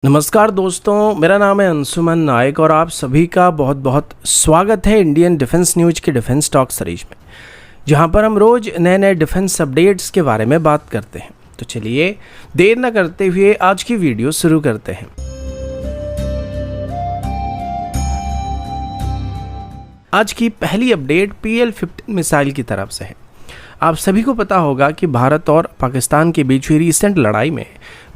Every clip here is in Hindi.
नमस्कार दोस्तों, मेरा नाम है अंशुमन नायक और आप सभी का बहुत बहुत स्वागत है इंडियन डिफेंस न्यूज के डिफेंस टॉक सीरीज में, जहां पर हम रोज नए नए डिफेंस अपडेट्स के बारे में बात करते हैं। तो चलिए देर न करते हुए आज की वीडियो शुरू करते हैं। आज की पहली अपडेट PL-15 मिसाइल की तरफ से है। आप सभी को पता होगा कि भारत और पाकिस्तान के बीच हुई रिसेंट लड़ाई में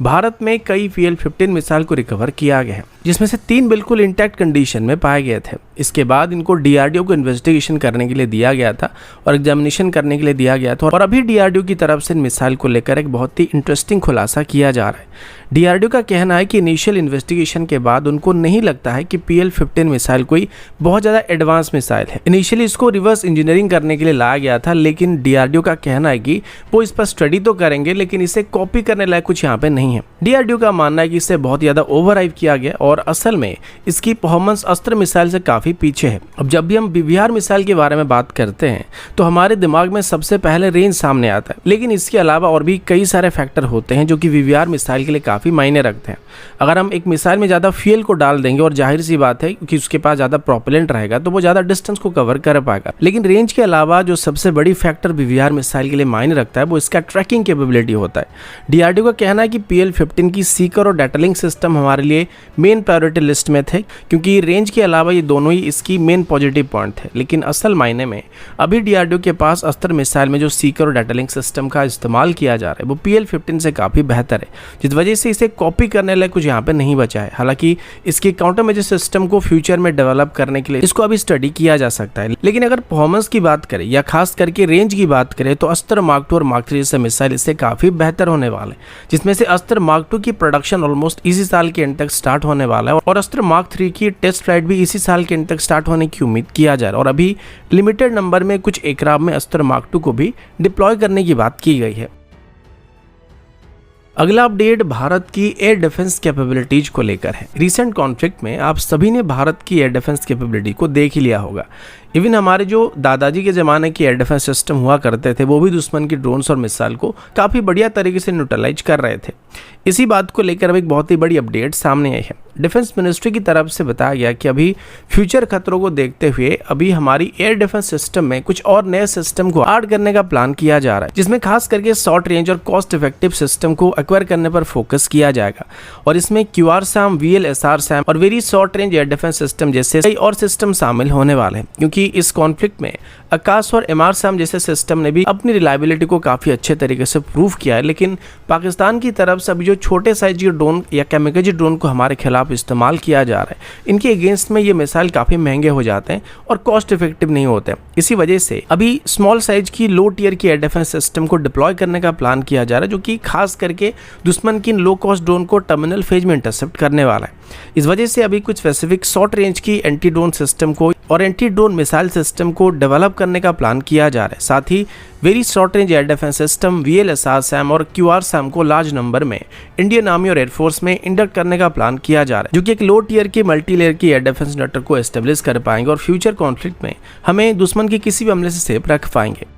भारत में कई PL-15 मिसाइल को रिकवर किया गया है, जिसमें से 3 बिल्कुल इंटैक्ट कंडीशन में पाए गए थे। इसके बाद इनको DRDO को इन्वेस्टिगेशन करने के लिए दिया गया था और एग्जामिनेशन करने के लिए दिया गया था और अभी DRDO की तरफ से इन मिसाइल को लेकर एक बहुत ही इंटरेस्टिंग खुलासा किया जा रहा है। DRDO का कहना है कि इनिशियल इन्वेस्टिगेशन के बाद उनको नहीं लगता है कि PL-15 मिसाइल कोई बहुत ज़्यादा एडवांस मिसाइल है। इनिशियली इसको रिवर्स इंजीनियरिंग करने के लिए लाया गया था, लेकिन DRDO का कहना है कि वो इस पर स्टडी तो करेंगे, लेकिन इसे कॉपी करने लायक कुछ यहाँ पे नहीं है। DRDO का मानना है कि इसे बहुत ज़्यादा ओवर हाइप किया गया और असल में इसकी परफॉर्मेंस अस्त्र मिसाइल से काफ़ी पीछे है। अब जब भी हम BVR मिसाइल के बारे में बात करते हैं तो हमारे दिमाग में सबसे पहले रेंज सामने आता है, लेकिन इसके अलावा और भी कई सारे फैक्टर होते हैं जो कि BVR मिसाइल के लिए काफ़ी मायने रखते हैं। अगर हम एक मिसाइल में ज़्यादा फ्यूल को डाल देंगे और जाहिर सी बात है कि उसके पास ज़्यादा प्रोपेलेंट रहेगा तो वो ज़्यादा डिस्टेंस को कवर कर पाएगा, लेकिन रेंज के अलावा जो सबसे बड़ी फैक्टर BVR मिसाइल के लिए मायने रखता है वो इसका ट्रैकिंग कैपेबिलिटी होता है। DRDO का कहना है कि PL-15 की सीकर और डाटा लिंक सिस्टम हमारे लिए मेन प्रायोरिटी लिस्ट में थे, क्योंकि रेंज के अलावा ये दोनों ही इसकी मेन पॉजिटिव पॉइंट थे। लेकिन असल मायने में अभी DRDO के पास अस्त्र मिसाइल में जो सीकर और डाटा लिंक सिस्टम का इस्तेमाल किया जा रहा है वो PL-15 से काफ़ी बेहतर है, जिस वजह से इसे कॉपी करने लायक कुछ यहाँ पे नहीं बचा है। हालांकि इसके काउंटर मेजर सिस्टम को फ्यूचर में डेवलप करने के लिए इसको अभी स्टडी किया जा सकता है, लेकिन अगर परफॉर्मेंस की बात करें या खास करके रेंज की बात करें तो अस्त्र मार्क 2 और मार्क 3 जैसे मिसाइल इससे काफ़ी बेहतर होने वाले हैं, जिसमें से अस्त्र मार्क 2 की प्रोडक्शन ऑलमोस्ट इसी साल के एंड तक स्टार्ट होने वाला है और अस्त्र मार्क 3 की टेस्ट फ्लाइट भी इसी साल के एंड तक स्टार्ट होने की उम्मीद किया जा रहा है और अभी लिमिटेड नंबर में कुछ एयरक्राफ्ट में अस्त्र मार्क 2 को भी डिप्लॉय करने की बात की गई है। अगला अपडेट भारत की एयर डिफेंस कैपेबिलिटीज को लेकर है। रिसेंट कॉन्फ्लिक्ट में आप सभी ने भारत की एयर डिफेंस कैपेबिलिटी को देख ही लिया होगा। इवन हमारे जो दादाजी के ज़माने के एयर डिफेंस सिस्टम हुआ करते थे वो भी दुश्मन की ड्रोन्स और मिसाइल को काफ़ी बढ़िया तरीके से न्यूट्रलाइज कर रहे थे। इसी बात को लेकर अब एक बहुत ही बड़ी अपडेट सामने आई है। डिफेंस मिनिस्ट्री की तरफ से बताया गया कि अभी फ्यूचर खतरों को देखते हुए अभी हमारी एयर डिफेंस सिस्टम में कुछ और नए सिस्टम को ऐड करने का प्लान किया जा रहा है, जिसमें खास करके शॉर्ट रेंज और कॉस्ट इफेक्टिव सिस्टम को एक्वायर करने पर फोकस किया जाएगा और इसमें QRSAM, VLSR-SAM और very short range air defence system जैसे कई और सिस्टम शामिल होने वाले हैं, क्योंकि इस कॉन्फ्लिक्ट में आकाश और MR-SAM जैसे सिस्टम ने भी अपनी रिलायबिलिटी को काफ़ी अच्छे तरीके से प्रूव किया है। लेकिन पाकिस्तान की तरफ से अभी जो छोटे साइज के ड्रोन या कैमिकाज़े ड्रोन को हमारे खिलाफ इस्तेमाल किया जा रहा है, इनके अगेंस्ट में ये मिसाइल काफ़ी महंगे हो जाते हैं और कॉस्ट इफेक्टिव नहीं होते। इसी वजह से अभी स्मॉल साइज की लो टियर की एयर डिफेंस सिस्टम को डिप्लॉय करने का प्लान किया जा रहा है, जो कि खास करके दुश्मन की लो कॉस्ट ड्रोन को टर्मिनल फेज में इंटरसेप्ट करने वाला है। इस वजह से अभी कुछ स्पेसिफिक शॉर्ट रेंज की एंटी ड्रोन सिस्टम को और एंटी ड्रोन मिसाइल सिस्टम को डेवलप करने का प्लान किया जा रहा है। साथ ही very short range air defence system VLSR-SAM और QRSAM को लार्ज नंबर में इंडियन आर्मी और एयरफोर्स में इंडक्ट करने का प्लान किया जा रहा है, जो कि एक लो टियर की मल्टी लेयर की एयर डिफेंस नेटवर्क को एस्टेब्लिश कर पाएंगे और फ्यूचर कॉन्फ्लिक्ट में हमें दुश्मन की किसी भी हमले से सेफ रख पाएंगे।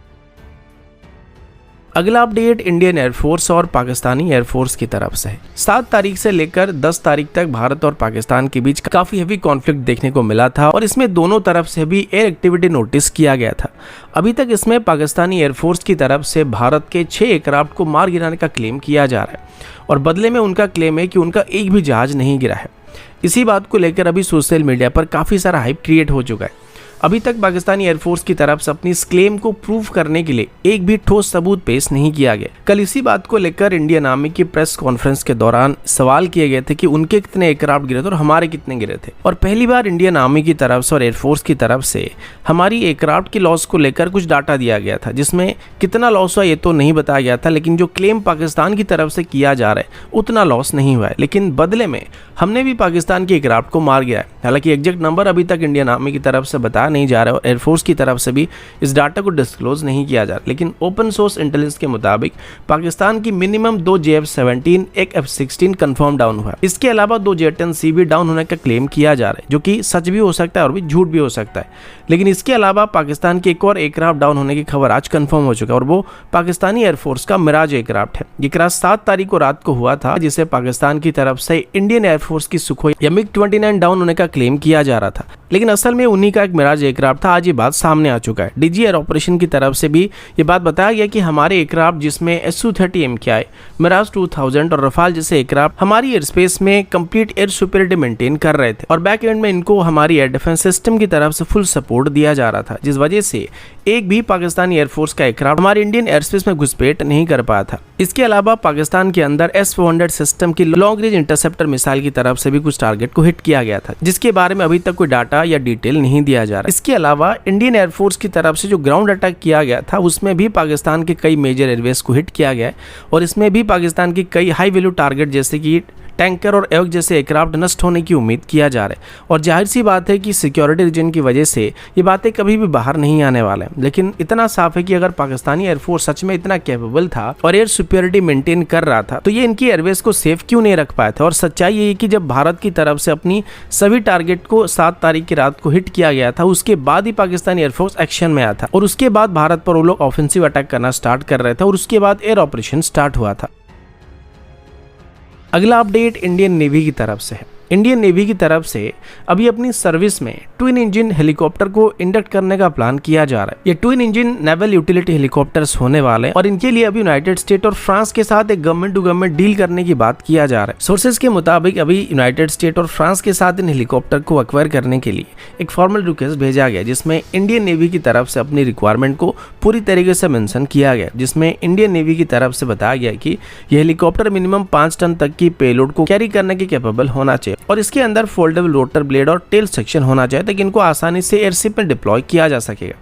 अगला अपडेट इंडियन एयरफोर्स और पाकिस्तानी एयरफोर्स की तरफ से है। 7 तारीख से लेकर 10 तारीख तक भारत और पाकिस्तान के बीच काफ़ी हेवी कॉन्फ्लिक्ट देखने को मिला था और इसमें दोनों तरफ से भी एयर एक्टिविटी नोटिस किया गया था। अभी तक इसमें पाकिस्तानी एयरफोर्स की तरफ से भारत के 6 एयरक्राफ्ट को मार गिराने का क्लेम किया जा रहा है और बदले में उनका क्लेम है कि उनका एक भी जहाज नहीं गिरा है। इसी बात को लेकर अभी सोशल मीडिया पर काफ़ी सारा हाइप क्रिएट हो चुका है। अभी तक पाकिस्तानी एयरफोर्स की तरफ से अपनी इस क्लेम को प्रूव करने के लिए एक भी ठोस सबूत पेश नहीं किया गया। कल इसी बात को लेकर इंडियन आर्मी की प्रेस कॉन्फ्रेंस के दौरान सवाल किए गए थे कि उनके कितने एयरक्राफ्ट गिरे थे और हमारे कितने गिरे थे, और पहली बार इंडियन आर्मी की तरफ से और एयरफोर्स की तरफ से हमारी एयरक्राफ्ट की लॉस को लेकर कुछ डाटा दिया गया था, जिसमें कितना लॉस हुआ ये तो नहीं बताया गया था, लेकिन जो क्लेम पाकिस्तान की तरफ से किया जा रहा है उतना लॉस नहीं हुआ है। लेकिन बदले में हमने भी पाकिस्तान के एयरक्राफ्ट को मार गया है। हालांकि एग्जैक्ट नंबर अभी तक इंडियन आर्मी की तरफ से बताया बताया नहीं जा रहा है और एयरफोर्स की तरफ से भी इस डाटा को डिस्क्लोज नहीं किया जा रहा। लेकिन ओपन सोर्स इंटेलिजेंस के मुताबिक पाकिस्तान की मिनिमम 2 JF-17, एक F-16 कंफर्म डाउन हुआ है। इसके अलावा 2 J-10C भी डाउन होने का क्लेम किया जा रहा है, जो कि सच भी हो सकता है और भी झूठ भी हो सकता है। लेकिन इसके अलावा पाकिस्तान के एक और एयरक्राफ्ट डाउन होने की खबर आज कंफर्म हो चुका है और वो पाकिस्तानी एयरफोर्स का मिराज एयरक्राफ्ट है। ये क्रैश 7 तारीख को रात को हुआ था, जिसे पाकिस्तान की तरफ से इंडियन एयरफोर्स की सुखोई या MiG-29 डाउन होने का क्लेम किया जा रहा था, लेकिन असल में उन्हीं का एक मिराज एयरक्राफ्ट था। आज ये बात सामने आ चुका है। डीजी एयर ऑपरेशन की तरफ से भी ये बात बताया गया कि हमारे एयरक्राफ्ट जिसमें Su-30 MKI, मिराज 2000 और रफाल जैसे एयरक्राफ्ट हमारी एयर स्पेस में कंप्लीट एयर सुपीरियरिटी मेंटेन कर रहे थे और बैक एंड में इनको हमारी एयर डिफेंस सिस्टम की तरफ से फुल सपोर्ट दिया जा रहा था, जिस वजह से एक भी पाकिस्तानी एयरफोर्स का एयरक्राफ्ट हमारे इंडियन एयर स्पेस में घुसपैठ नहीं कर पाया था। इसके अलावा पाकिस्तान के अंदर S-400 सिस्टम की लॉन्ग रेंज इंटरसेप्टर मिसाइल की तरफ से भी कुछ टारगेट को हिट किया गया था, जिसके बारे में अभी तक कोई डाटा या डिटेल नहीं दिया जा रहा। इसके अलावा इंडियन एयरफोर्स की तरफ से जो ग्राउंड अटैक किया गया था उसमें भी पाकिस्तान के कई मेजर एयरवेज को हिट किया गया है और इसमें भी पाकिस्तान की कई हाई वैल्यू टारगेट जैसे कि टैंकर और एवक जैसे एयरक्राफ्ट नष्ट होने की उम्मीद किया जा रहा है। और जाहिर सी बात है कि सिक्योरिटी रीजन की वजह से ये बातें कभी भी बाहर नहीं आने वाले हैं। लेकिन इतना साफ है कि अगर पाकिस्तानी एयरफोर्स सच में इतना कैपेबल था और एयर सुपीरियरिटी मेंटेन कर रहा था तो ये इनकी एयरवेज को सेफ क्यों नहीं रख पाए थे। और सच्चाई ये है कि जब भारत की तरफ से अपनी सभी टारगेट को 7 तारीख की रात को हिट किया गया था, उसके बाद ही पाकिस्तानी एयरफोर्स एक्शन में आया था और उसके बाद भारत पर वो लोग ऑफेंसिव अटैक करना स्टार्ट कर रहे थे और उसके बाद एयर ऑपरेशन स्टार्ट हुआ था। अगला अपडेट इंडियन नेवी की तरफ से है। इंडियन नेवी की तरफ से अभी अपनी सर्विस में ट्विन इंजन हेलीकॉप्टर को इंडक्ट करने का प्लान किया जा रहा है। ये twin engine naval utility helicopters होने वाले हैं और इनके लिए अभी यूनाइटेड स्टेट और फ्रांस के साथ एक गवर्नमेंट टू गवर्नमेंट डील करने की बात किया जा रहा है। सोर्सेज के मुताबिक अभी यूनाइटेड स्टेट और फ्रांस के साथ इन हेलीकॉप्टर को एक्वायर करने के लिए एक फॉर्मल रिक्वेस्ट भेजा गया, जिसमें इंडियन नेवी की तरफ से अपनी रिक्वायरमेंट को पूरी तरीके से मेंशन किया गया, जिसमें इंडियन नेवी की तरफ से बताया गया कि यह हेलीकॉप्टर मिनिमम 5 टन तक की पेलोड को कैरी करने के कैपेबल होना चाहिए और इसके अंदर फोल्डेबल रोटर ब्लेड और टेल सेक्शन होना चाहिए ताकि इनको आसानी से एयरशिप में डिप्लॉय किया जा सकेगा।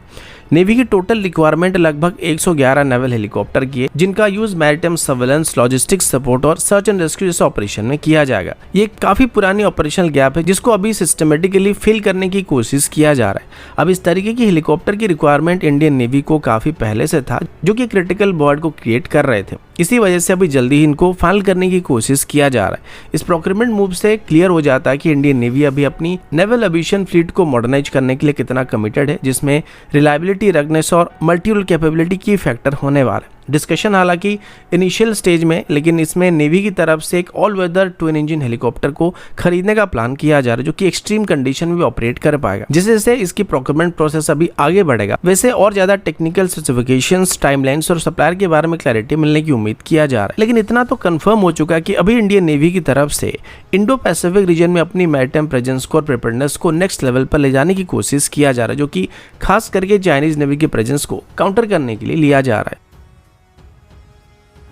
नेवी की टोटल रिक्वायरमेंट लगभग 111 नेवल हेलीकॉप्टर की है, जिनका use maritime surveillance, logistics support और सर्च एंड रेस्क्यू जैसे ऑपरेशन में किया जाएगा। ये काफी पुरानी ऑपरेशनल गैप है जिसको अभी सिस्टमेटिकली फिल करने की कोशिश किया जा रहा है। अब इस तरीके की हेलीकॉप्टर की रिक्वायरमेंट इंडियन नेवी को काफी पहले से था, जो कि क्रिटिकल बॉर्ड को क्रिएट कर रहे थे। इसी वजह से अभी जल्दी ही इनको फाइनल करने की कोशिश किया जा रहा है। इस प्रोक्योरमेंट मूव से क्लियर हो जाता है कि इंडियन नेवी अभी अपनी नेवल एविएशन फ्लीट को मॉडर्नाइज करने के लिए कितना कमिटेड है, जिसमें रिलायबिलिटी, रगनेस और मल्टीपल कैपेबिलिटी की फैक्टर होने वाले। डिस्कशन हालांकि इनिशियल स्टेज में, लेकिन इसमें नेवी की तरफ से एक all weather twin engine helicopter को खरीदने का प्लान किया जा रहा है, जो कि एक्सट्रीम कंडीशन में भी ऑपरेट कर पाएगा, जिससे इसकी प्रोक्योरमेंट प्रोसेस अभी आगे बढ़ेगा। वैसे और ज्यादा टेक्निकल स्पेसिफिकेशंस, टाइमलाइंस और सप्लायर के बारे में क्लैरिटी मिलने की उम्मीद किया जा रहा है। लेकिन इतना तो कंफर्म हो चुका है कि अभी इंडियन नेवी की तरफ से इंडो पैसिफिक रीजन में अपनी मैरिटाइम प्रेजेंस को और प्रिपेयर्डनेस को नेक्स्ट लेवल पर ले जाने की कोशिश किया जा रहा है, जो कि खास करके चाइनीज नेवी की प्रेजेंस को काउंटर करने के लिए लिया जा रहा है।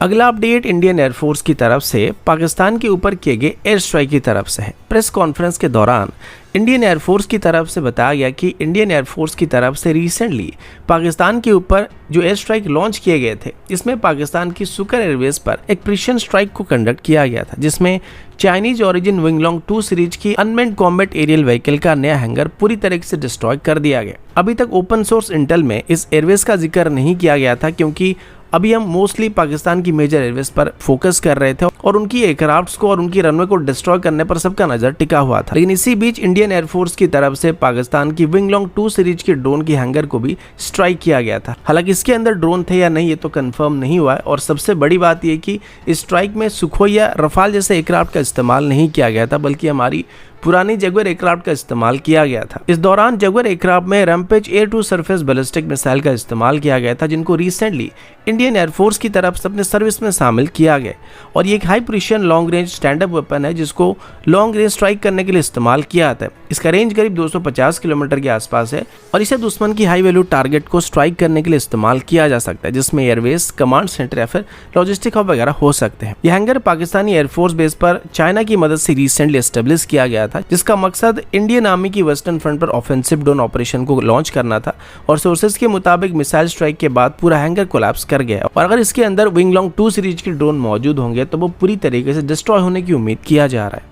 अगला अपडेट इंडियन एयरफोर्स की तरफ से पाकिस्तान के ऊपर किए गए एयर स्ट्राइक की तरफ से है। प्रेस कॉन्फ्रेंस के दौरान इंडियन एयरफोर्स की तरफ से बताया गया कि इंडियन एयरफोर्स की तरफ से रिसेंटली पाकिस्तान के ऊपर जो एयर स्ट्राइक लॉन्च किए गए थे, इसमें पाकिस्तान की सुकर एयरवेज पर एक प्रिसीजन स्ट्राइक को कंडक्ट किया गया था, जिसमें चाइनीज ओरिजिन विंगलोंग 2 सीरीज की अनमेन्ड कॉम्बैट एरियल व्हीकल का नया हैंगर पूरी तरीके से डिस्ट्रॉय कर दिया गया। अभी तक ओपन सोर्स इंटेल में इस एयरवेज का जिक्र नहीं किया गया था, क्योंकि अभी हम मोस्टली पाकिस्तान की मेजर एयरवेज पर फोकस कर रहे थे और उनकी एयरक्राफ्ट्स को और उनकी रनवे को डिस्ट्रॉय करने पर सबका नजर टिका हुआ था। लेकिन इसी बीच इंडियन एयरफोर्स की तरफ से पाकिस्तान की विंगलोंग 2 सीरीज के ड्रोन की हैंगर को भी स्ट्राइक किया गया था। हालांकि इसके अंदर ड्रोन थे या नहीं ये तो कंफर्म नहीं हुआ है, और सबसे बड़ी बात यह कि इस स्ट्राइक में सुखोई या रफाल जैसे एयरक्राफ्ट का इस्तेमाल नहीं किया गया था, बल्कि हमारी पुरानी जगुआर एयरक्राफ्ट का इस्तेमाल किया गया था। इस दौरान जगुआर एयरक्राफ्ट में rampage air to surface ballistic missile का इस्तेमाल किया गया था, जिनको रिसेंटली इंडियन एयरफोर्स की तरफ से अपने सर्विस में शामिल किया गया। और ये एक high precision long range stand up weapon है, जिसको लॉन्ग रेंज स्ट्राइक करने के लिए इस्तेमाल किया जाता है। इसका रेंज करीब 250 किलोमीटर के आसपास है और इसे दुश्मन की हाई वैल्यू टारगेट को स्ट्राइक करने के लिए इस्तेमाल किया जा सकता है, जिसमें एयरवेज, कमांड सेंटर या फिर लॉजिस्टिक हब वगैरह हो सकते हैं। यह हैंगर पाकिस्तानी एयरफोर्स बेस पर चाइना की मदद से रिसेंटली एस्टेब्लिश किया गया था, जिसका मकसद इंडियन आर्मी की वेस्टर्न फ्रंट पर ऑफेंसिव ड्रोन ऑपरेशन को लॉन्च करना था। और सोर्सेज के मुताबिक मिसाइल स्ट्राइक के बाद पूरा हैंगर कोलैप्स कर गया, और अगर इसके अंदर विंगलोंग 2 सीरीज के ड्रोन मौजूद होंगे तो वो पूरी तरीके से डिस्ट्रॉय होने की उम्मीद किया जा रहा है।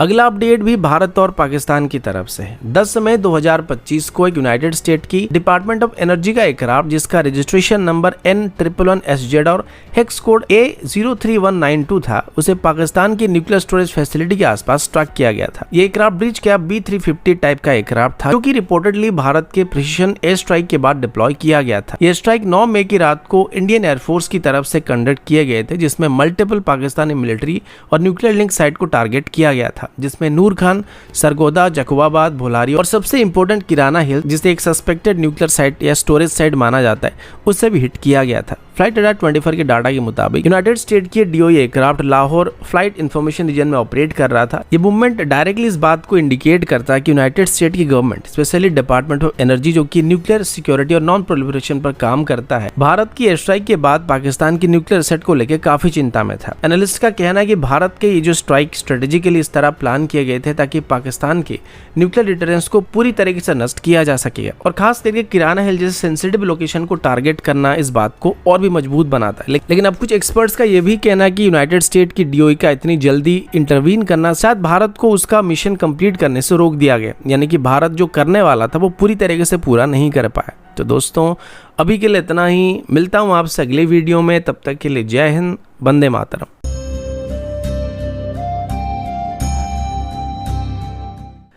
अगला अपडेट भी भारत और पाकिस्तान की तरफ से है। 10 मई 2025 को एक यूनाइटेड स्टेट की डिपार्टमेंट ऑफ एनर्जी का एयरक्राफ्ट जिसका रजिस्ट्रेशन नंबर N111SZ और हेक्स कोड A03192 था, उसे पाकिस्तान की न्यूक्लियर स्टोरेज फैसिलिटी के आसपास ट्रैक किया गया था। ये aircraft bridge cap B350 type का एयरक्राफ्ट था जो कि रिपोर्टेडली भारत के प्रिसीजन एयर स्ट्राइक के बाद डिप्लॉय किया गया था। ये स्ट्राइक 9 मई की रात को इंडियन एयरफोर्स की तरफ से कंडक्ट किए गए थे, जिसमें मल्टीपल पाकिस्तानी मिलिट्री और न्यूक्लियर लिंक साइट को टारगेट किया गया था, जिसमें नूर खान, सरगोदा, जकुबाबाद, भोलारी और सबसे इंपॉर्टेंट किराना हिल, जिसे एक सस्पेक्टेड न्यूक्लियर साइट या स्टोरेज साइट माना जाता है, उससे भी हिट किया गया था। फ्लाइट radar 24 के डाटा के मुताबिक यूनाइटेड स्टेट की DOE aircraft Lahore flight information region में ऑपरेट कर रहा था। ये मूवमेंट डायरेक्टली इस बात को इंडिकेट करता है कि यूनाइटेड स्टेट की government, specially department of energy जो कि न्यूक्लियर सिक्योरिटी और नॉन प्रोलिफरेशन पर काम करता है, भारत की एयर स्ट्राइक के बाद पाकिस्तान की न्यूक्लियर एसेट को लेकर काफी चिंता में था। एनालिस्ट का कहना है कि भारत के ये जो स्ट्राइक स्ट्रेटेजिकली इस तरह प्लान किए गए थे ताकि पाकिस्तान के न्यूक्लियर डिटरेंस को पूरी तरीके से नष्ट किया जा सकेगा, और खास करके किराना हिल जैसे सेंसिटिव लोकेशन को टारगेट करना इस बात को और भी मजबूत बनाता है। लेकिन अब कुछ एक्सपर्ट्स का यह भी कहना है कि यूनाइटेड स्टेट की DOE का इतनी जल्दी इंटरवीन करना शायद भारत को उसका मिशन कंप्लीट करने से रोक दिया गया, यानी कि भारत जो करने वाला था वो पूरी तरीके से पूरा नहीं कर पाया। तो दोस्तों अभी के लिए इतना ही, मिलता हूं आपसे अगले वीडियो में, तब तक के लिए जय हिंद, वंदे मातरम।